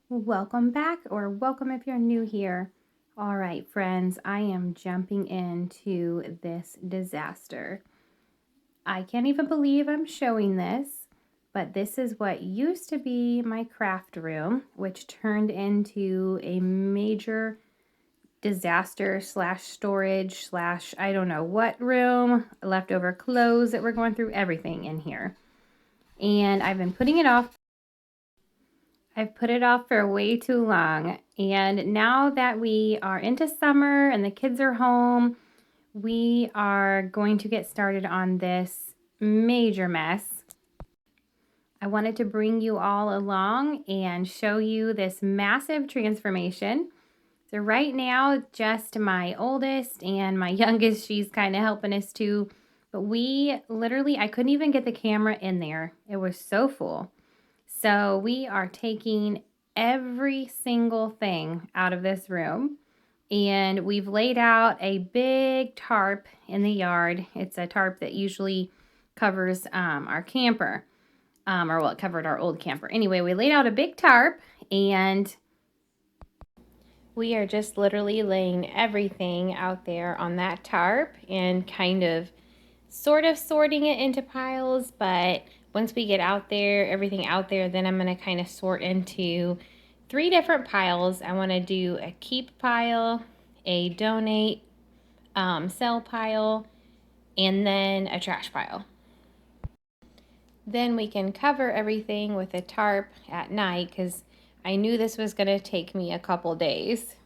Welcome back, or welcome if you're new here. All right, friends, I am jumping into this disaster. I can't even believe I'm showing this, but this is what used to be my craft room, which turned into a major disaster slash storage slash I don't know what room, leftover clothes that we're going through, everything in here. And I've been putting it off. I've put it off for way too long. And now that we are into summer and the kids are home, we are going to get started on this major mess. I wanted to bring you all along and show you this massive transformation. So right now, just my oldest and my youngest, she's kind of helping us too. But we literally, I couldn't even get the camera in there. It was so full. So we are taking every single thing out of this room, and we've laid out a big tarp in the yard. It's a tarp that usually covers our camper, or well, it covered our old camper. Anyway, we laid out a big tarp, and we are just literally laying everything out there on that tarp and kind of sort of sorting it into piles, but once we get out there, everything out there, then I'm going to kind of sort into 3 different piles. I want to do a keep pile, a donate, sell pile, and then a trash pile. Then we can cover everything with a tarp at night because I knew this was going to take me a couple days.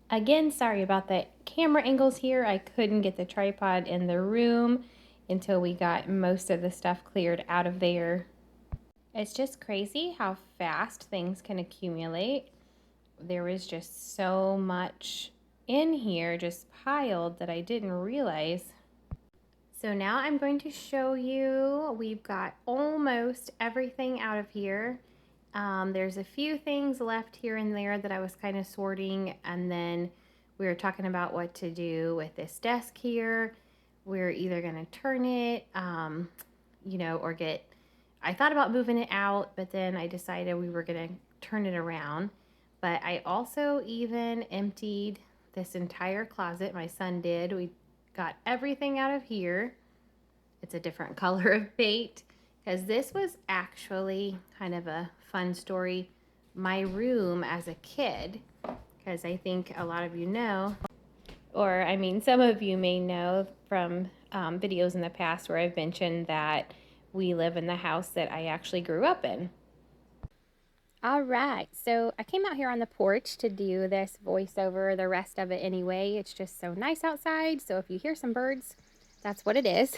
Again, sorry about the camera angles here. I couldn't get the tripod in the room until we got most of the stuff cleared out of there. It's just crazy how fast things can accumulate. There was just so much in here just piled that I didn't realize. So now I'm going to show you, we've got almost everything out of here. There's a few things left here and there that I was kind of sorting, and then we were talking about what to do with this desk here. We're either going to turn it, or I thought about moving it out, but then I decided we were going to turn it around. But I also even emptied this entire closet. My son did. We got everything out of here. It's a different color of bait, because this was actually kind of a fun story. My room as a kid, because I think a lot of you know, or I mean, some of you may know from videos in the past where I've mentioned that we live in the house that I actually grew up in. All right, so I came out here on the porch to do this voiceover, the rest of it anyway. It's just so nice outside, so if you hear some birds, that's what it is.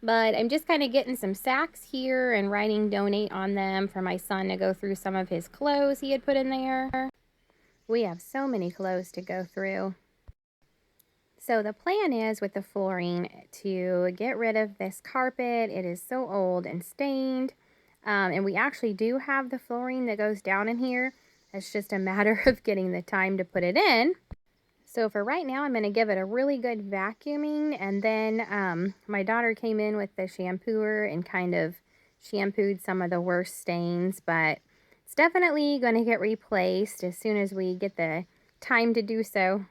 But I'm just kind of getting some sacks here and writing donate on them for my son to go through some of his clothes he had put in there. We have so many clothes to go through. So the plan is with the flooring to get rid of this carpet. It is so old and stained. And we actually do have the flooring that goes down in here. It's just a matter of getting the time to put it in. So for right now, I'm going to give it a really good vacuuming, and then my daughter came in with the shampooer and kind of shampooed some of the worst stains, but it's definitely going to get replaced as soon as we get the time to do so.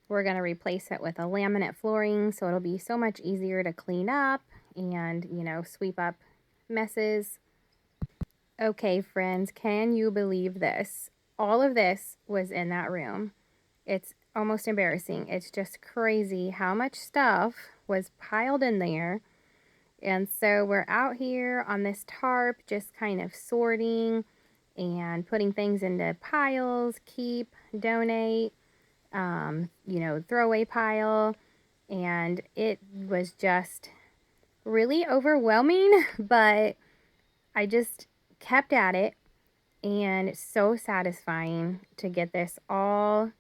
We're going to replace it with a laminate flooring, so it'll be so much easier to clean up and, sweep up messes. Okay, friends, can you believe this? All of this was in that room. It's almost embarrassing. It's just crazy how much stuff was piled in there. And so we're out here on this tarp just kind of sorting and putting things into piles, keep, donate, throwaway pile. And it was just really overwhelming, but I just kept at it, and it's so satisfying to get this all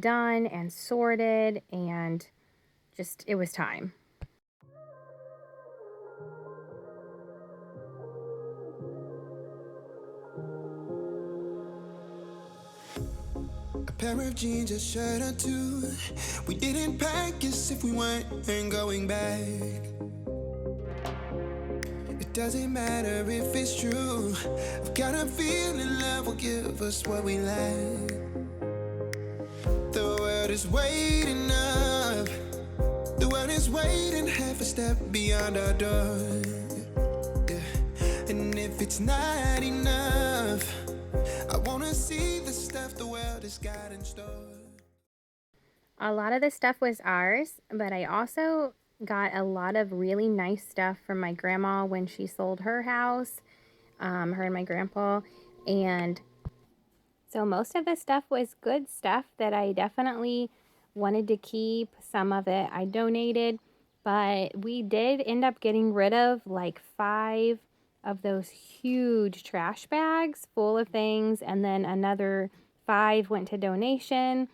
done and sorted, and just it was time. pair of jeans, a shirt or two. We didn't pack as if we weren't going back. It doesn't matter if it's true. I've got a feeling love will give us what we lack. The world is waiting up. The world is waiting half a step beyond our door. Yeah. And if it's not enough, I wanna see the stuff the world has got in store. A lot of this stuff was ours, but I also got a lot of really nice stuff from my grandma when she sold her house, her and my grandpa. And so most of the stuff was good stuff that I definitely wanted to keep. Some of it I donated, but we did end up getting rid of like 5 of those huge trash bags full of things, and then another 5 went to donation.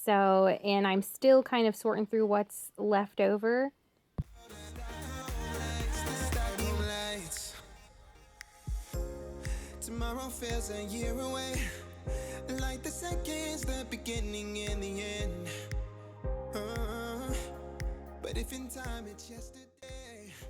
So, and I'm still kind of sorting through what's left over. Tomorrow feels a year away, like the seconds, the beginning and the end. But if in time it's yesterday.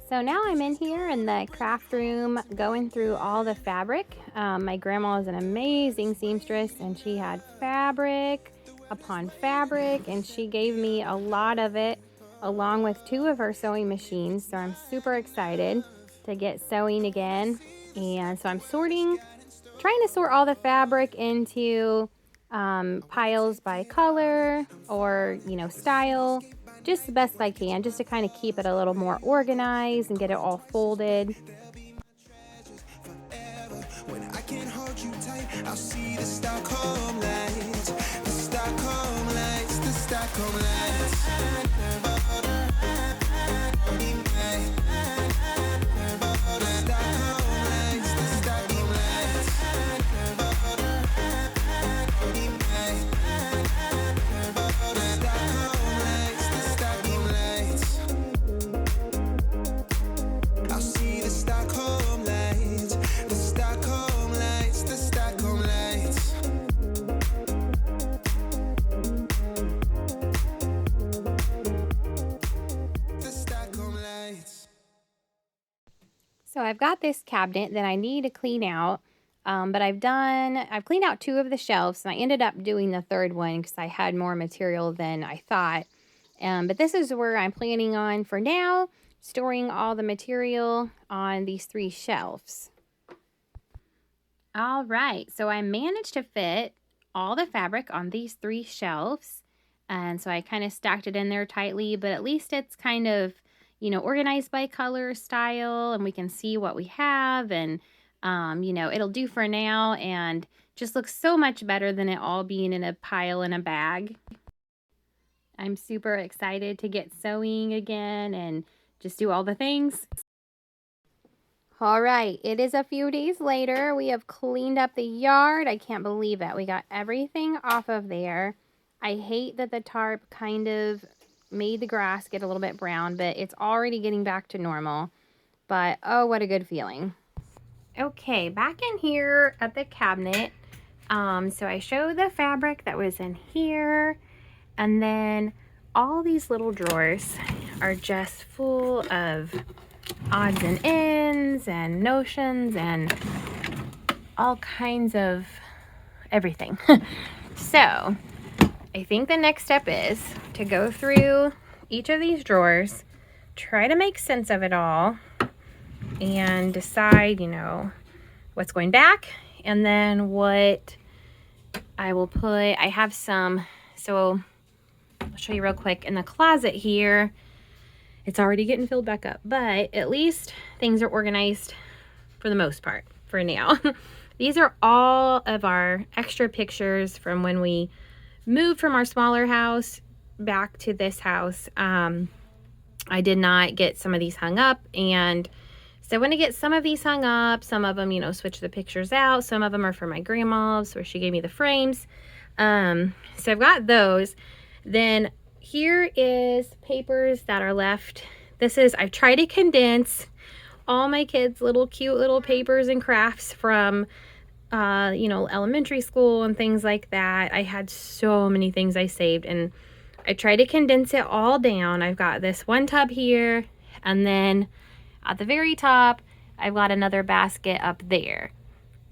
So now I'm in here in the craft room going through all the fabric. My grandma is an amazing seamstress, and she had fabric upon fabric, and she gave me a lot of it along with 2 of her sewing machines. So I'm super excited to get sewing again. And so I'm trying to sort all the fabric into piles by color or, style, just the best I can, just to kind of keep it a little more organized and get it all folded. When I can't hold you tight, I'll see the Stockholm lights, the Stockholm lights, the Stockholm lights. So I've got this cabinet that I need to clean out, but I've cleaned out 2 of the shelves, and I ended up doing the 3rd one because I had more material than I thought. But this is where I'm planning on, for now, storing all the material on these 3 shelves. All right, so I managed to fit all the fabric on these 3 shelves, and so I kind of stacked it in there tightly, but at least it's kind of, organized by color, style, and we can see what we have, and, it'll do for now, and just looks so much better than it all being in a pile in a bag. I'm super excited to get sewing again and just do all the things. All right, it is a few days later. We have cleaned up the yard. I can't believe it. We got everything off of there. I hate that the tarp kind of made the grass get a little bit brown, but it's already getting back to normal. But oh, what a good feeling. Okay, back in here at the cabinet. So I show the fabric that was in here, and then all these little drawers are just full of odds and ends and notions and all kinds of everything. So I think the next step is to go through each of these drawers, try to make sense of it all, and decide, what's going back, and then what I will put. I have some, so I'll show you real quick. In the closet here, it's already getting filled back up, but at least things are organized for the most part for now. These are all of our extra pictures from when we moved from our smaller house back to this house. I did not get some of these hung up, and so I want to get some of these hung up. Some of them, switch the pictures out. Some of them are for my grandma's, where she gave me the frames. So I've got those. Then here is papers that are left. I've tried to condense all my kids' cute little papers and crafts from you know, elementary school and things like that. I had so many things I saved, and I tried to condense it all down. I've got this one tub here, and then at the very top, I've got another basket up there.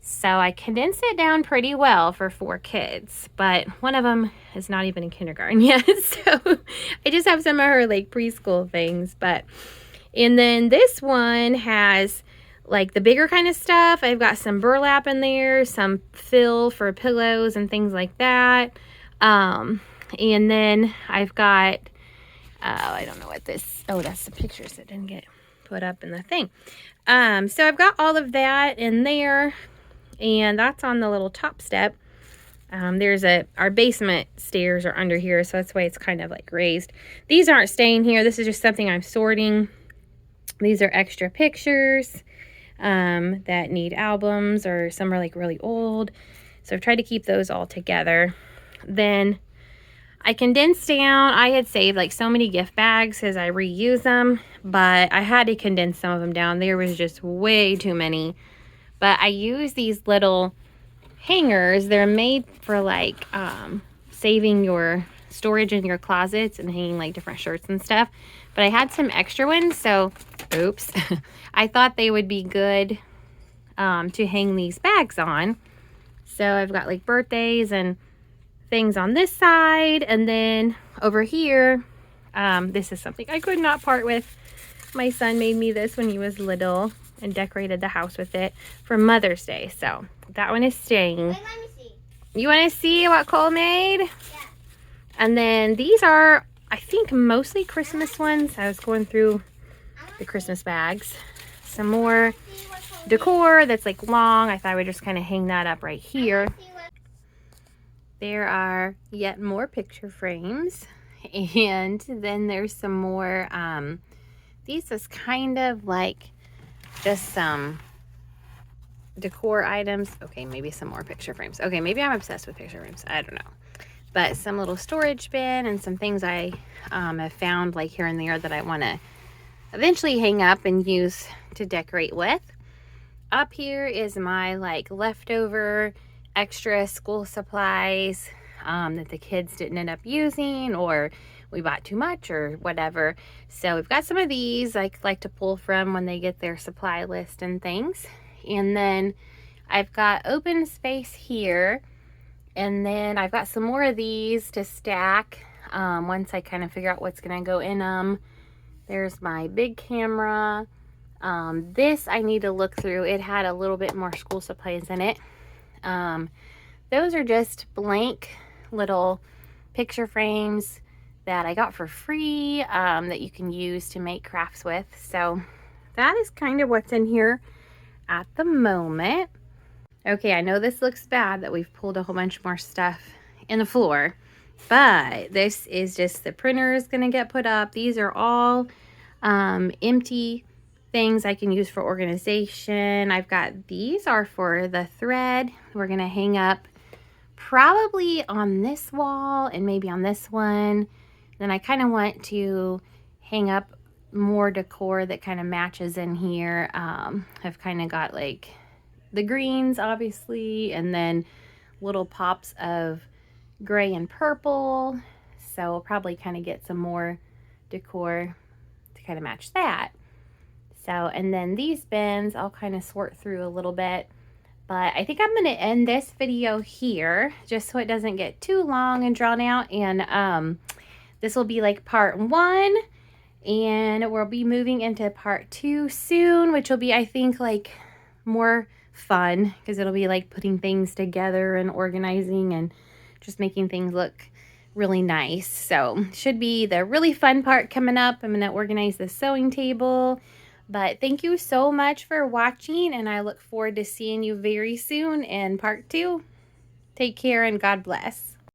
So I condensed it down pretty well for 4 kids, but one of them is not even in kindergarten yet. So I just have some of her like preschool things, and then this one has like the bigger kind of stuff. I've got some burlap in there, some fill for pillows and things like that. And then I've got, I don't know what this, oh, that's the pictures that didn't get put up in the thing. So I've got all of that in there, and that's on the little top step. Our basement stairs are under here, so that's why it's kind of like raised. These aren't staying here. This is just something I'm sorting. These are extra pictures that need albums, or some are like really old. So I've tried to keep those all together. Then I condensed down, I had saved like so many gift bags because I reuse them, but I had to condense some of them down. There was just way too many. But I use these little hangers. They're made for like saving your storage in your closets and hanging like different shirts and stuff. But I had some extra ones, so oops. I thought they would be good to hang these bags on. So I've got like birthdays and things on this side, and then over here, this is something I could not part with. My son made me this when he was little and decorated the house with it for Mother's Day. So that one is staying. Wait, let me see. You want to see what Cole made? Yeah. And then these are, I think, mostly Christmas ones. I was going through the Christmas bags. Some more decor that's like long. I thought I would just kind of hang that up right here. There are yet more picture frames. And then there's some more, these is kind of like just some decor items. Okay, maybe some more picture frames. Okay, maybe I'm obsessed with picture frames. I don't know. But some little storage bin and some things I have found like here and there that I want to eventually hang up and use to decorate with. Up here is my like leftover extra school supplies that the kids didn't end up using, or we bought too much or whatever. So we've got some of these I like to pull from when they get their supply list and things. And then I've got open space here, and then I've got some more of these to stack once I kind of figure out what's gonna go in them. There's my big camera. This I need to look through. It had a little bit more school supplies in it. Those are just blank little picture frames that I got for free that you can use to make crafts with. So that is kind of what's in here at the moment. Okay, I know this looks bad that we've pulled a whole bunch more stuff in the floor, but this is just the printer is going to get put up. These are all empty things I can use for organization. I've got, these are for the thread. We're going to hang up probably on this wall and maybe on this one. Then I kind of want to hang up more decor that kind of matches in here. I've kind of got like the greens obviously, and then little pops of gray and purple. So we'll probably kind of get some more decor to kind of match that. So, and then these bins I'll kind of sort through a little bit. But I think I'm going to end this video here just so it doesn't get too long and drawn out. And this will be like part 1. And we'll be moving into part 2 soon, which will be, I think, like more fun because it'll be like putting things together and organizing and just making things look really nice. So should be the really fun part coming up. I'm going to organize the sewing table. But thank you so much for watching, and I look forward to seeing you very soon in part 2. Take care and God bless.